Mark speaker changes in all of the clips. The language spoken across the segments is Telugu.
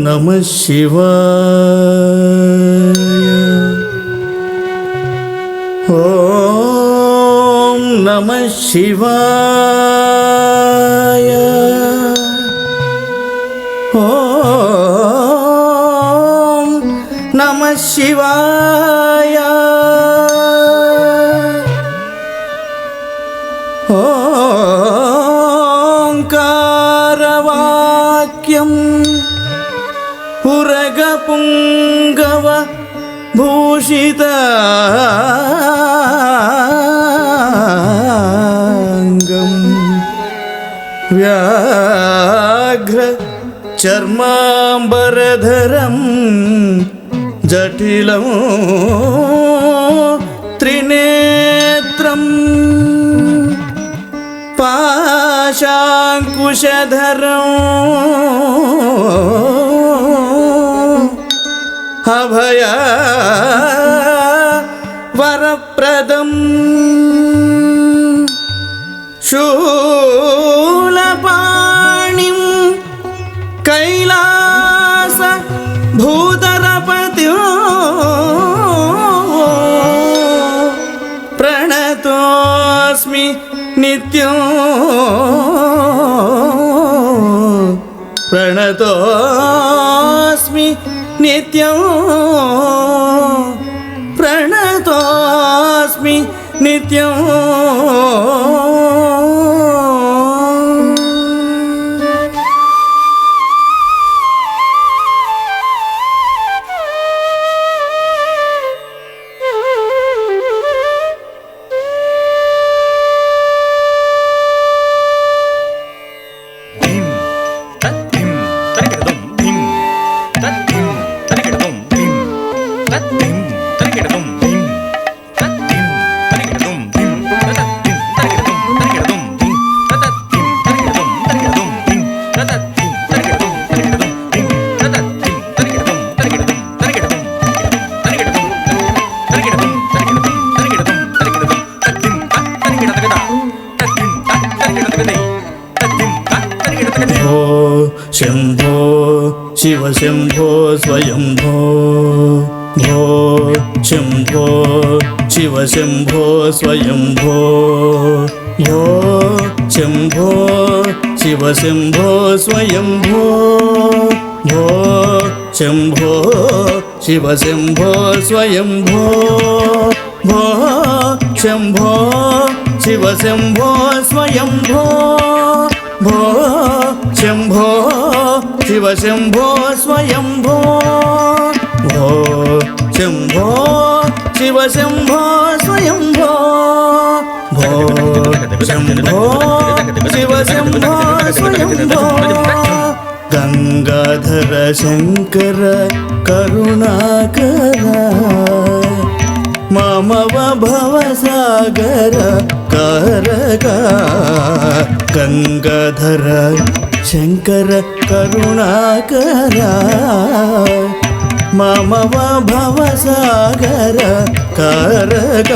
Speaker 1: నమః శివాయ. ఓం నమః శివాయ. ఓం నమః శివాయ. ఓంకారవాక్యం పురగపుంగవ భూషితాంగం వ్యాఘ్ర చర్మాంబరధరం జటిలం త్రినేత్రం పాశాంకుశధరం అభయ వరప్రదం శూలపాణిం కైలాస భూధరపతి ప్రణతోస్మి నిత్యం ప్రణతోస్మి నిత్యం ప్రణతోస్మి నిత్యం. శంభో శివ శంభో స్వయంభో భో శంభో శివ శంభో స్వయంభో భో శంభో శివ శంభో స్వయంభో భో శంభో శివ శంభో స్వయంభో భో శంభో శివ శంభో స్వయంభో భో శంభో శివ శంభో స్వయంభో భో శంభో శివ శంభో స్వయంభో భో శంభో శివ శంభో స్వయంభో. గంగాధర శంకర కరుణాకర మమవ భవసాగర కారక. గంగాధర శంకర కరుణాకర మమవ భవసాగర కారక.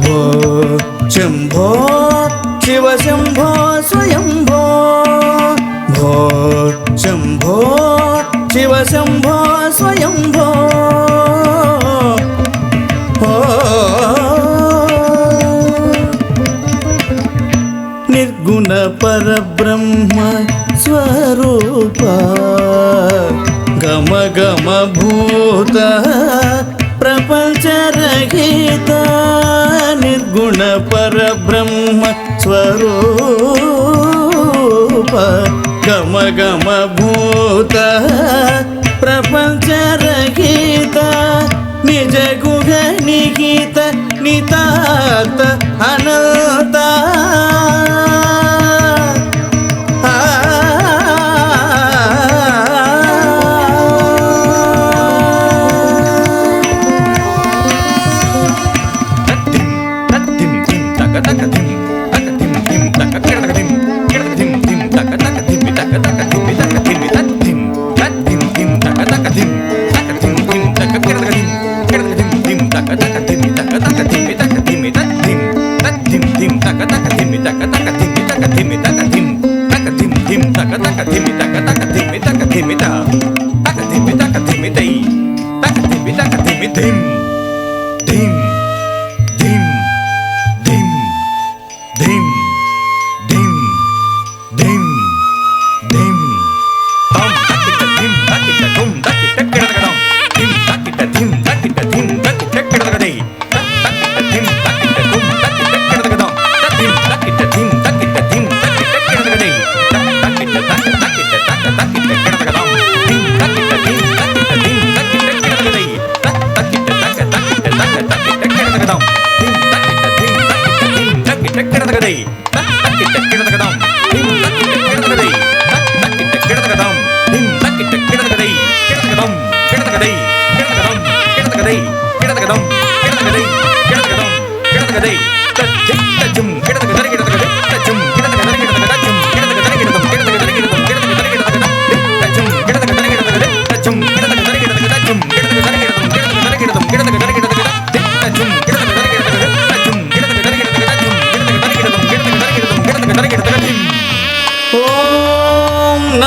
Speaker 1: భో శంభో శివ శంభో స్వయంభో భో శంభో శివ శంభో స్వయంభో. నిర్గుణ పరబ్రహ్మ స్వరూప గమ గమ భూత ప్రపంచరహిత. నిర్గుణ పరబ్రహ్మ స్వరూప గమ గమ భూత ప్రపంచరహిత. నిజ గుహ నిహిత నితాత అనంత.
Speaker 2: dim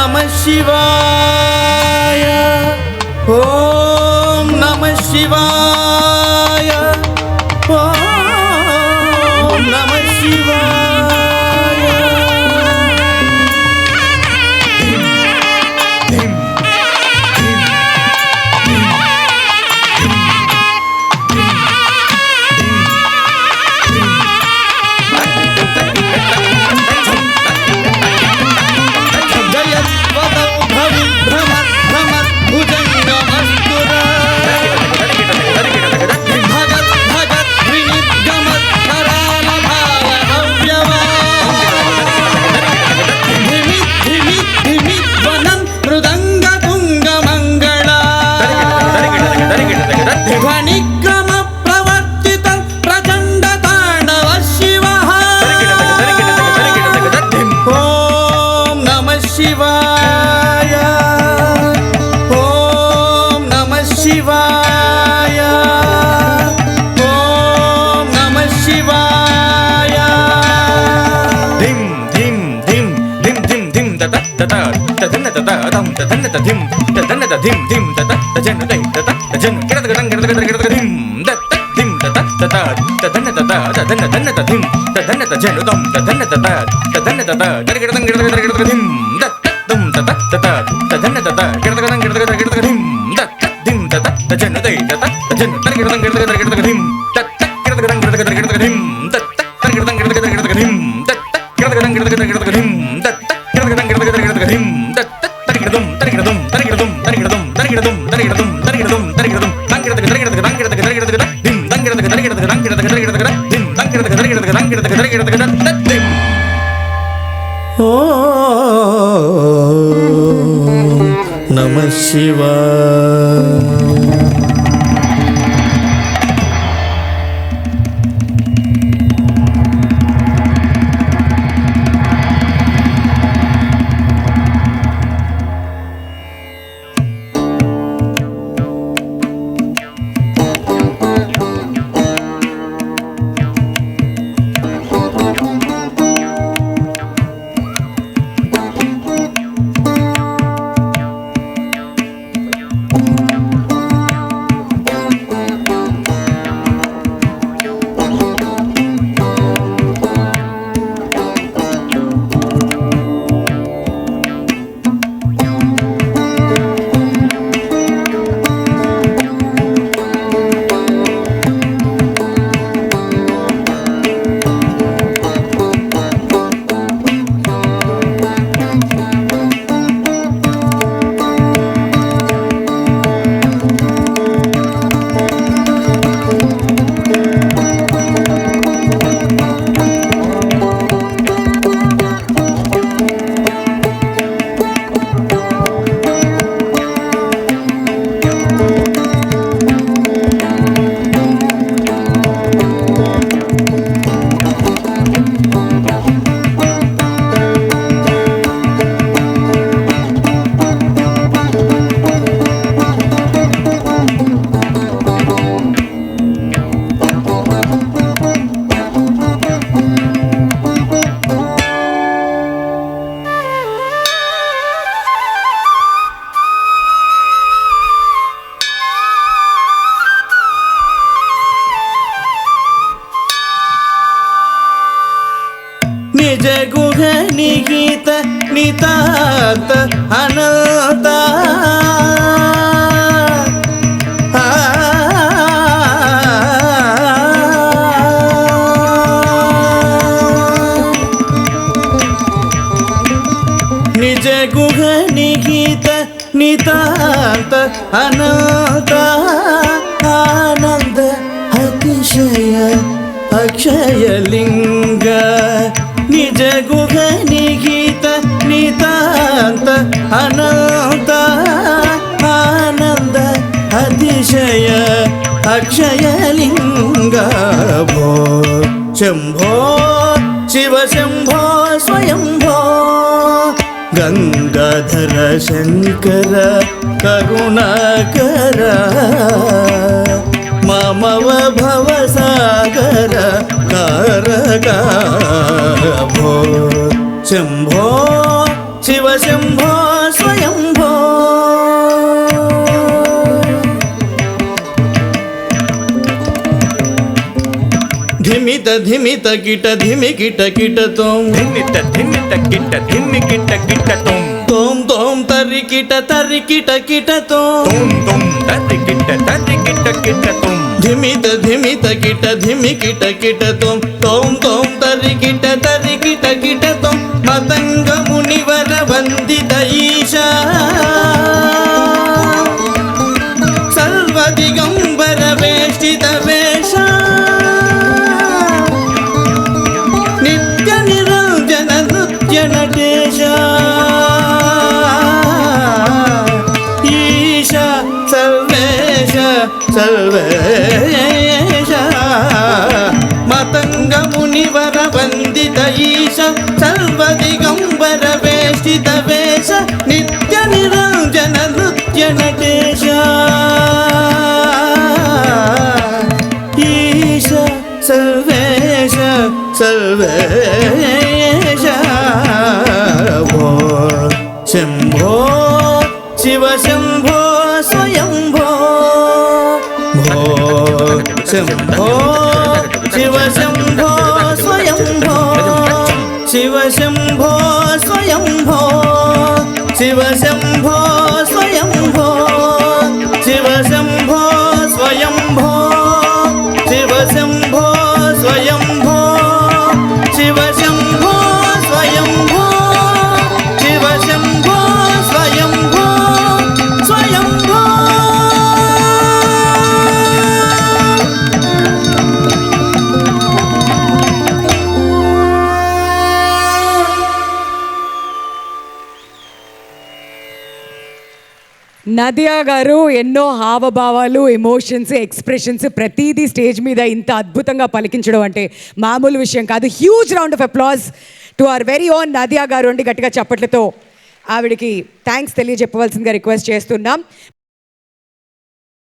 Speaker 1: ನಮಃ ಶಿವಾಯ ಓಂ ನಮಃ ಶಿವಾಯ ಓಂ ನಮಃ ಶಿವಾಯ. ನಮಃ ಶಿವಾಯ. ನಿಜ ಗುಹ ನಿಹಿತ ನಿತಾತ ಅನಂತ ನಿಜ ಗುಹ ನಿಹಿತ ನಿತಾಂತ ಅನಂತ ಆನಂದ ಅತಿಶಯ ಅಕ್ಷಯಲಿಂಗ ನಿಜ ಗುಹ ನಿಹಿತ ನಿತಾಂತ ಅನಂತ ಆನಂದ ಅತಿಶಯ ಅಕ್ಷಯಲಿಂಗ ಭೋ ಶಂಭೋ ಶಿವ ಶಂಭೋ ಸ್ವಯಂಭೋ ಗಂಗಾಧರ ಶಂಕರ ಕರುಣಾಕರ ಮಮವ ಭವಸಾಗರ ಕಾರಕ ಭೋ ಶಂಭೋ ಶಿವ ಶಂಭೋ ధిమిత ధిమిత కిట ధిమి కిట కిట తోం
Speaker 2: ధిమిత ధిమిత కిట ధిమి కిట కిట తోం
Speaker 1: తోం తోం తరి కిట కిట తోం
Speaker 2: తోం తోం తరి కిట కిట తోం
Speaker 1: ధిమిత ధిమిత కిట ధిమి కిట కిట తోం తోం తోం తరి కిట కిట తోం మతంగ మునివర వందిత ఈశా సర్వదిగంబర వేష్టిత వేష నిత్య నిరంజన నృత్య నటేశ ఈశా సర్వేశ సర్వేశ మతంగ మునివర వందిత ఈశ సర్వదిగంబర వేష్టిత వేష నిత్య నిరంజన నృత్య నటేశ ఈశ సర్వేశ సర్వేశ భో శంభో శివ శంభో స్వయంభో భో శంభో శివ శంభో స్వయంభో శివ శంభో స్వయంభో శివ శంభో స్వయంభో శివ శంభో స్వయంభో శివ శంభో స్వయంభో శివ శంభో స్వయంభో శివ శంభో స్వయంభో స్వయంభో
Speaker 3: నదియా గారు ఎన్నో హావభావాలు, ఎమోషన్స్, ఎక్స్ప్రెషన్స్ ప్రతిదీ స్టేజ్ మీద ఇంత అద్భుతంగా పలికించడం అంటే మామూలు విషయం కాదు. Huge round of applause to our very own Nadiya గారు అండి. గట్టిగా చప్పట్లతో ఆవిడికి థ్యాంక్స్ తెలియజెప్పవలసిందిగా రిక్వెస్ట్ చేస్తున్నాం.